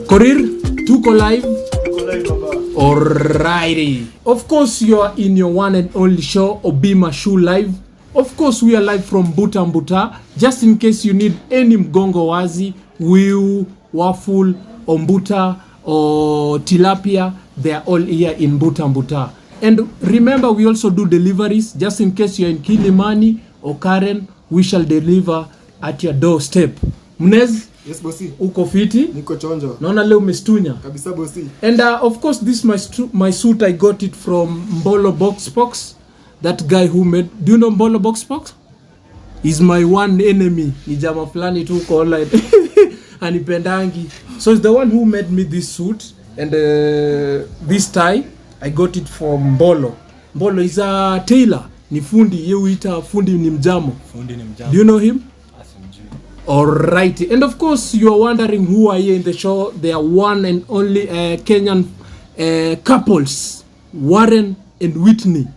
Korir, tuko live. Baba. Alrighty. Of course, you are in your one and only show, Obima Shoe Live. Of course, we are live from Buta Mbuta. Just in case you need any mgongo wazi, wiu, waffle, ombuta, or tilapia, they are all here in Buta Mbuta. And remember, we also do deliveries. Just in case you're in Kilimani or Karen, we shall deliver at your doorstep. Mnez? Yes, bossy. Uko fiti? Niko chonjo. Naona leo umestunya. Kabisa, bossy. And of course, this my suit, I got it from Mbolo Box. That guy who made... Do you know Mbolo Box? He's my one enemy. Ni jama fulani tu uko online. Anipendangi. So it's the one who made me this suit. And this tie, I got it from Mbolo. Mbolo is a tailor. Ni fundi. Ye huita fundi ni mjamo. Do you know him? Alright, and of course you are wondering who are here in the show. They are one and only Kenyan couples, Warren and Whitney.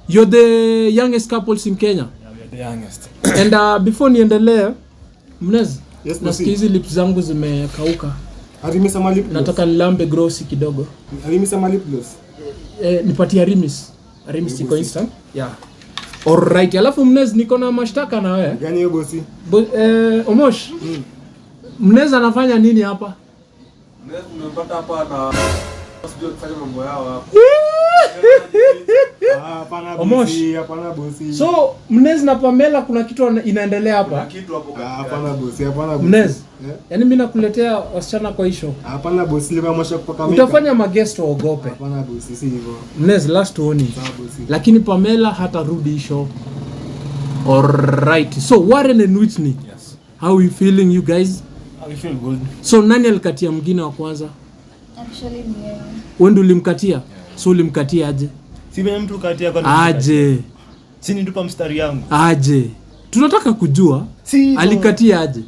You're the youngest couples in Kenya. Yeah, we are the youngest. And before niendelee, Mnez, yes, nasikia hizi lips zangu zimekauka. Arimisa lip gloss. Nataka nilambe grossi kidogo. Arimisa lip gloss. Nipatie Arimis. Arimis iko instant. Yeah. Alright, alafu Mnez niko na mashtaka na wewe. Gani hiyo bosi? Omosh. Mnez anafanya nini hapa? Mnez nimepata hapa na sijui kufanya mambo yao hapa. Hapana bosi, hapana bosi. So, Mnez na Pamela kuna kitu inaendelea hapa? Kuna kitu hapo kati. Hapana bosi, hapana bosi. Mnez. Yaani mimi nakuletea wasichana kwa hisho. Hapana bosi, leo mwisho kupaka makeup. Utafanya maguest waogope. Hapana bosi, si hivyo. Mnez last warning. Sawa bosi. Lakini Pamela hatarudi hisho. Alright. So Warren and Whitney. Yes. How are you feeling you guys? I feel good. So nani alikatia mwingine wa kwanza? Actually ni yeye. Wewe ndio ulimkatia? Yeah. So ulimkatia aje? Si venye mtu katia kwa aje. Si nitupa mstari yangu. Aje. Tunataka kujua. Si alikatia aje?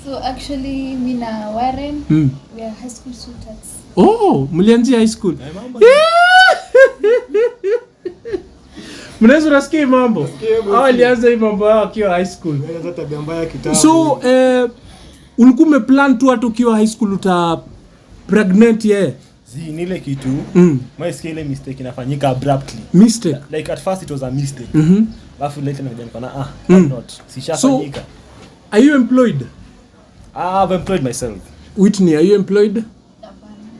So actually mimi na Warren we are high school sweethearts. Oh, mlianzia high school. Mnaweza nasikia mambo. Hao alianza hii mambo yao akiwa high school. Ile tabia mbaya kitabu. So ulikuwa umeplan tu hata ukiwa high school uta pregnant yeye? Si nile kitu. My scale mistake inafanyika abruptly. Mistake. Like at first it was a mistake. Alafu later nikaona not. Sishafanyika. So, are you employed? I've employed myself. Whitney, are you employed? Hapana.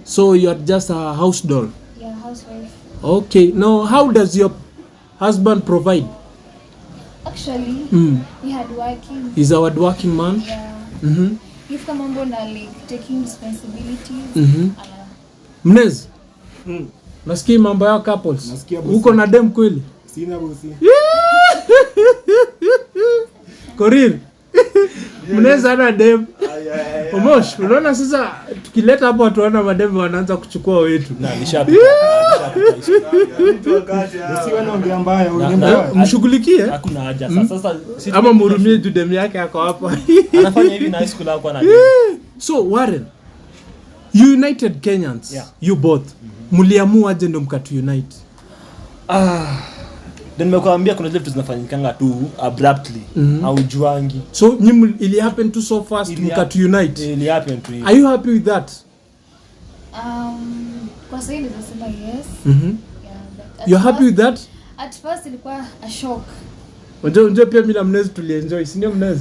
So you are just a house doll. Yeah, housewife. Okay. Now how does your husband provide? Actually, he had working. He's a hard-working man. Yeah. If kama mambo na like taking responsibilities. Mnez. Nasikia mambo ya couples. Nasikia bosi. Uko na dem kweli? Sina bosi. Korir. Mnez ana dem. Omosh, unaona sasa tukileta hapo watu wana madem wanaanza kuchukua wetu. Na nishapita. Bosi wanaongea mbaya, unaambia. Mshughulikie. Hakuna haja. Sasa ama mhurumie juu dem yake yako hapa. Anafanya hivi na high school hapo na. So Warren, you united Kenyans. Yeah. You both. Mliamua aje ndo mkatu unite? Then nimekuambia kuna vitu zinafanyikanga tu abruptly au juangi. So ili happen to so fast mkatu unite. Ili happen to. Are you happy with that? Kwa sasa nitasema yes. Yeah, you're happy with that? At first ilikuwa a shock. Unajua pia mimi na Mnez tulienjoy, si ndio Mnez?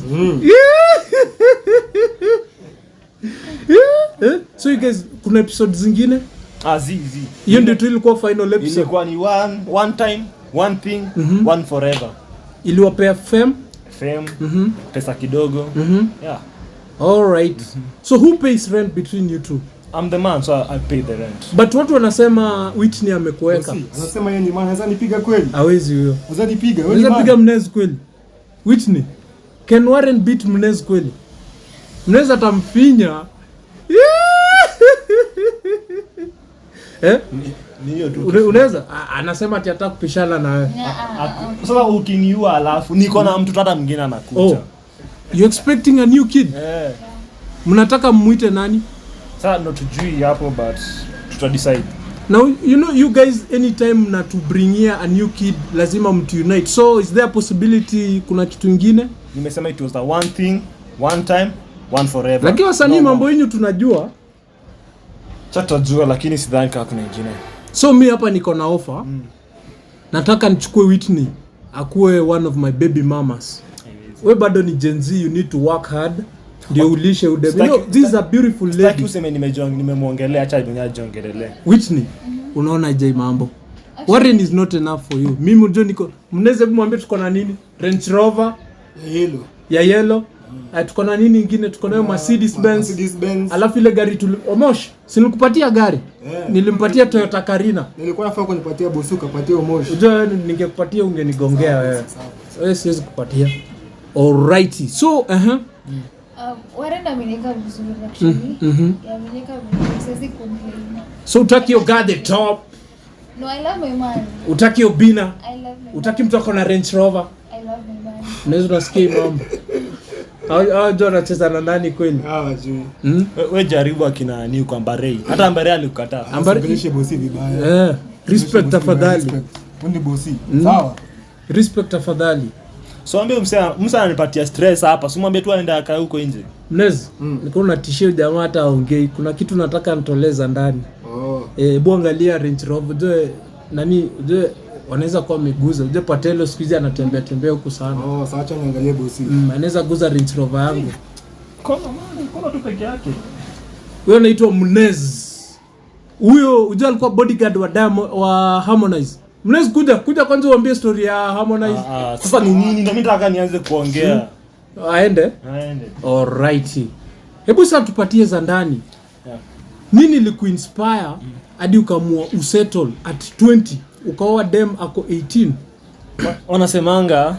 So you guys kuna episodes zingine? Zizi. Hiyo ndio ilikuwa final episode. Ilikuwa ni one time, one thing, one forever. Iliwapea fame, pesa kidogo. Yeah. All right. So who pays rent between you two? I'm the man, so I pay the rent. But watu wanasema Whitney amekuweka. Anasema yeye ni man, anaweza nipiga kweli? Hawezi huyo. Anaweza nipiga, wewe unaweza piga Mnez kweli? Whitney, can Warren beat Mnez kweli? Mnez atamfinya. Ni hiyo tu. Unaweza anasema ati ataka kupishana na wewe. Sasa ukiniua alafu niko na mtu hata mwingine anakuja. Oh. You expecting a new kid? Mnataka mmuite nani? Sasa ndo tujui hapo but tuta decide. Now you know you guys anytime na to bring here a new kid lazima mtu unite. So is there a possibility kuna kitu kingine? Nimesema it was the one thing, one time, one forever. Lakini wasanii mambo yenu tunajua. Chatajua lakini sidhani kama kuna nyingine. So mi hapa niko na offer. Nataka nichukue Whitney akuwe one of my baby mamas. We bado ni Gen Z, you need to work hard. Ndio ulishe udem. You know, this is a beautiful lady. Sitaki useme nimemuongelea, acha dunia jongelele. Whitney, unaona je mambo? Warren is not enough for you. Mimi mjo niko, mnaweza kumwambia tuko na nini? Range Rover ya yellow. Tuko na nini nyingine? Tuko nayo Mercedes Benz. Alafu ile gari Omosh, si nilikupatia gari? Nilimpatia Toyota Carina. Nilikuwa nafaa kunipatia Bosu, kapatia Omosh. Unajua ningekupatia ungenigongea wewe. Wewe siwezi kupatia. Alrighty. So, Warren amenika vizuri actually. Amenika vizuri, siwezi complain. So utaki you got the top. No, I love my man. Utaki Obina. I love my Utaki mtu ako na Range Rover. I love my man. Unaweza nasikia mambo. Hao anacheza na nani kweli? Wajui. Wewe jaribu akina ni kwa Ambarei. Hata Ambarei alikukataa. Ambarishe Bosi vibaya. Respect tafadhali. Pundi Bosi. Sawa. Respect tafadhali. So ambie Musa ananipatia stress hapa. Si mwambie tu aende akae huko nje. Mnez, niko na tishio jamaa hata aongei. Kuna kitu nataka nitoleza ndani. Hebu angalia Range Rover. Je, wanaweza kuwa wameguza. Je, Patelo siku hizi anatembea huku sana. Sasa acha niangalie Bosi. Anaweza guza Range Rover yangu. Kono tu peke yake. Huyo anaitwa Mnez. Huyo unajua alikuwa bodyguard wa Harmonize. Mnez kuja kwanza uambie story ya Harmonize. Sasa ni nini? Na mimi nataka nianze kuongea. Aende. Alright. Hebu sasa tupatie za ndani. Nini ilikuinspire hadi ukamua usettle at 20 ukaoa dem ako 18? Wanasemanga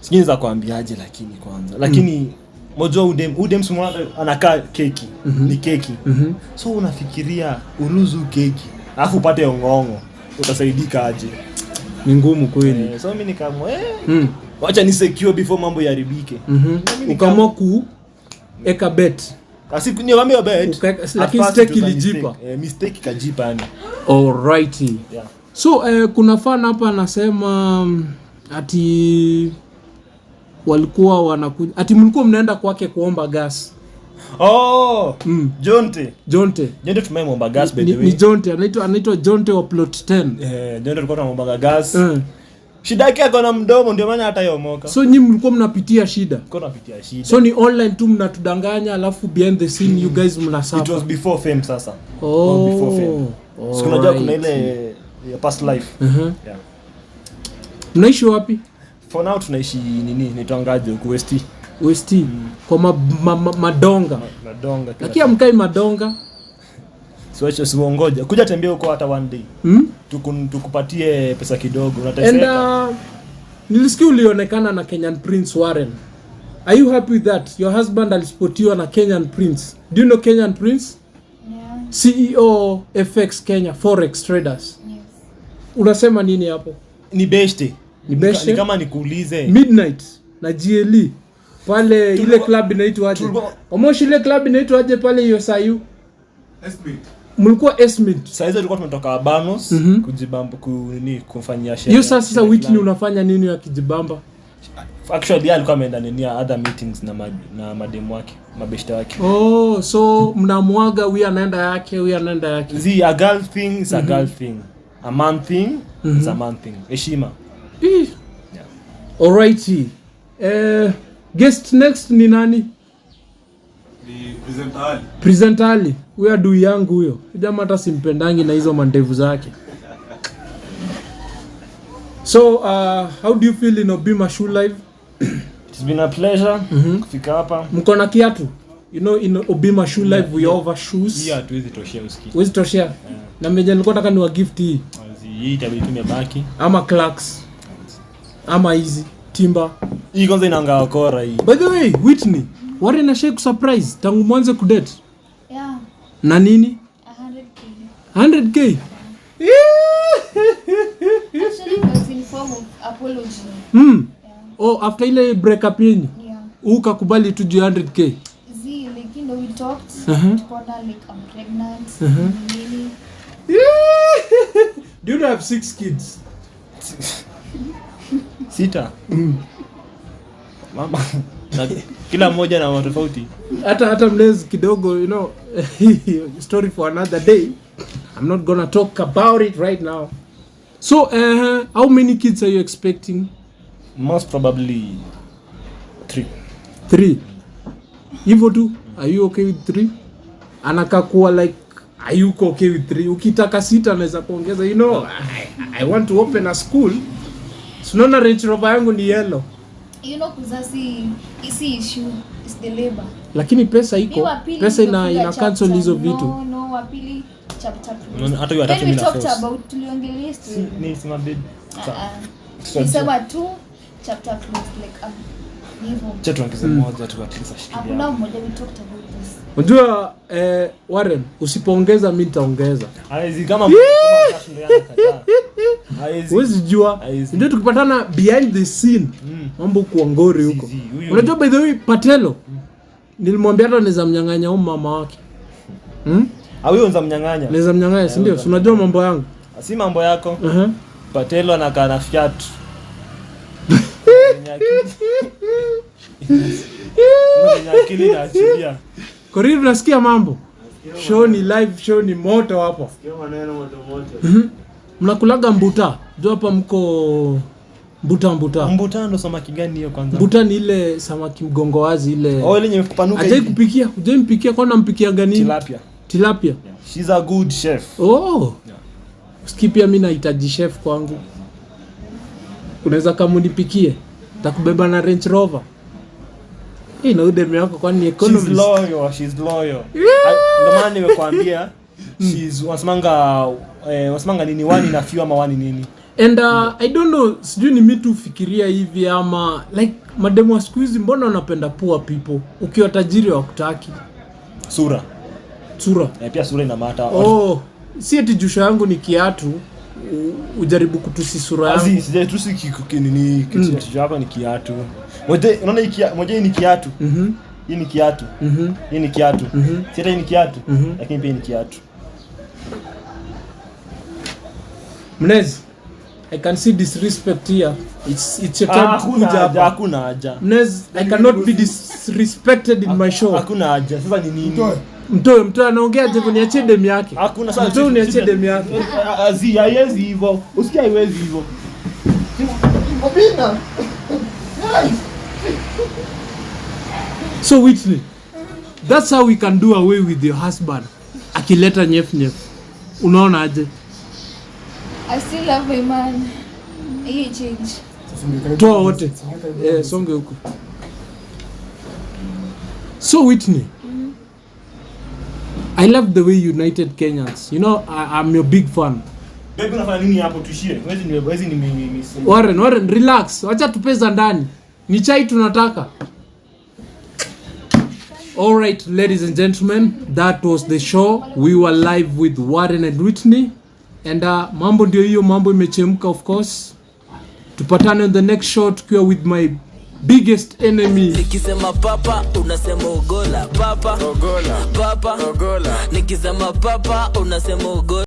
sijui za kuambiaje lakini mojo udem smart anakaa keki. Ni keki. So unafikiria uruzu keki alafu upate ngongo utasaidika aje? Ni ngumu kweli. So mimi nikaamua wacha ni secure before mambo yaribike. Ukaamua kueka bet. Asiku ni wame bet. Lakini stake ilijipa. Mistake kajipa yani. Alright. Yeah. So kuna fan hapa anasema ati walikuwa wanakuja ati mlikuwa mnaenda kwake kuomba gas. Jonte tumemomba gas by the way. Ni Jonte anaitwa Jonte wa plot 10. Jonte alikuwa anamomba gas. Shida yake akona mdomo ndio maana hata yomoka. So nyinyi mlikuwa mnapitia shida. Tunapitia shida. So ni online tu mnatudanganya alafu behind the scene you guys mnasuffer. It was before fame sasa. Before fame. Sikunajua kuna ile ya past life. Yeah. Mnaishi wapi? For now tunaishi nitwangaje huko West. Kwa Madonga. Lakini amkai Madonga. Siwongoja. Kuja tembea huko hata one day. Tukupatie pesa kidogo. Unateseka. Nilisikia ulionekana na Kenyan Prince Warren. Are you happy with that? Your husband alisportiwa na Kenyan Prince. Do you know Kenyan Prince? Yeah. CEO FX Kenya Forex Traders. Yes. Unasema nini hapo? Ni beshte. Ni kama nikuulize. Midnight na GLE. Pale ile club inaitwa aje? Omoshi ile club inaitwa aje pale hiyo Sayu? Esmit. Mlikuwa Esmit. Sasa hizo tulikuwa tumetoka Abanos kujibamba kufanyia share. Hiyo sasa Whitney unafanya nini ya kijibamba? Actually alikuwa ameenda nini other meetings na mademu wake, mabeshte wake. So mnamwaga huyu anaenda yake. A girl thing is a girl thing. A man thing is a man thing. Heshima. Yeah. Alrighty. Guest next ni nani? Ni Presenter Ali. Huyo adui yangu huyo. Jamaa hata simpendangi na hizo mandevu zake. So, how do you feel in Obima Shoe Live? It's been a pleasure kufika hapa. Mko na kiatu? You know, in Obima Shoe Live we offer shoes. Yeah, tuwezi toshea uski. Wezi toshea? Na mmeje nilikuwa nataka niwa gift hii. Hii itabidi tumebaki. Ama Clarks. Ama hizi Timber. Hii kwanza inaanga wakora hii. By the way, Whitney, Warren na shake surprise tangu mwanzo kudate. Yeah. Na nini? 100K. 100K. Actually it was in form of apology. Yeah. After ile break up yenu. Yeah. Ukakubali tu 100K. Like we talked. Tukaona like I'm pregnant. Really. Do you have 6 kids? 6. Mama. Kila mmoja na mambo tofauti. Hata mlezi kidogo, you know, story for another day. I'm not gonna talk about it right now. So, how many kids are you expecting? Most probably 3. Hivyo tu, are you okay with 3? Anakakuwa like, are you okay with 3? Ukitaka 6 anaweza kuongeza, you know, I want to open a school. Sinaona Range Rover yangu ni yellow. You know, kuzasi isi issue is the labor. Lakini pesa iko. Pesa ina cancel hizo vitu. No, wapili chapter. Hata hiyo atatu mimi na force. Tuliongelea history. Ni sema bid. Sema tu chapter close like hivyo. Chetu angesema moja tu at least ashikilia. Hakuna mmoja we talked about this. Unajua Warren, usipoongeza mimi nitaongeza. Haizi kama ndio anakataa. Huwezi jua. Ndio tukipatana behind the scene. Mambo kuongori huko. Unajua by the way Patelo nilimwambia hata anaweza mnyang'anya mama wake. Huyo unza mnyang'anya. Anaweza mnyang'anya, si ndio? Unajua mambo yangu. Si mambo yako. Patelo anakaa na fiatu. Nyakili na achilia. Koridu unasikia mambo? Show ni live, show ni moto hapa. Sikia maneno moto. Mnakulaga mbuta. Ndio hapa mko mbuta. Mbuta ndo samaki gani hiyo kwanza? Mbuta ni ile samaki mgongo wazi ile. Ile yenye kupanuka hivi. Hujai mpikia kwa nampikia gani? Tilapia. Yeah. She's a good chef. Oh. Yeah. Skipia mimi nahitaji chef kwangu. Unaweza kama unipikie. Takubeba na Range Rover. Na udeme yako kwani economist. She's loyal. Ndio maana nimekuambia she's wasemanga nini wani na few ama wani nini. And I don't know, sijui ni mimi tu fikiria hivi ama like mademu wa siku hizi mbona wanapenda poor people? Ukiwa tajiri wakutaki. Sura. Pia sura ina matter. Si eti jusho yangu ni kiatu ujaribu kutusi sura yangu. Sijatusi nini kitu chako ni kiatu. Unaona moja ni kiatu. Hii ni kiatu. Hii ni kiatu. Sasa hii ni kiatu, lakini pia ni kiatu. Mnez, I can see disrespect here. It's your time to kuja hapa. Hakuna haja. Mnez, I cannot be disrespected in my show. Hakuna haja. Sasa ni nini? Mtoe anaongea je niachie demu yake. Hakuna sasa. Mtoe niachie demu yake. Haiwezi hivyo. Usikia haiwezi hivyo. Mbona? So Whitney, that's how we can do away with your husband. Akileta nyef. Unaona aje? I still love my man. He change. Toa wote. Songe huko. So Whitney, I love the way you united Kenyans. You know, I'm your big fan. Baby unafanya nini hapo tuishie? Wezi ni Warren, relax. Wacha tupeza ndani. Ni chai tunataka. All right, ladies and gentlemen, that was the show. We were live with Warren and Whitney. And mambo ndio hiyo, mambo imechemka of course. Tupatane on the next show tukiwa with my biggest enemy. Nikisema papa unasema ogola. Papa ogola. Papa ogola. Nikisema papa unasema ogola.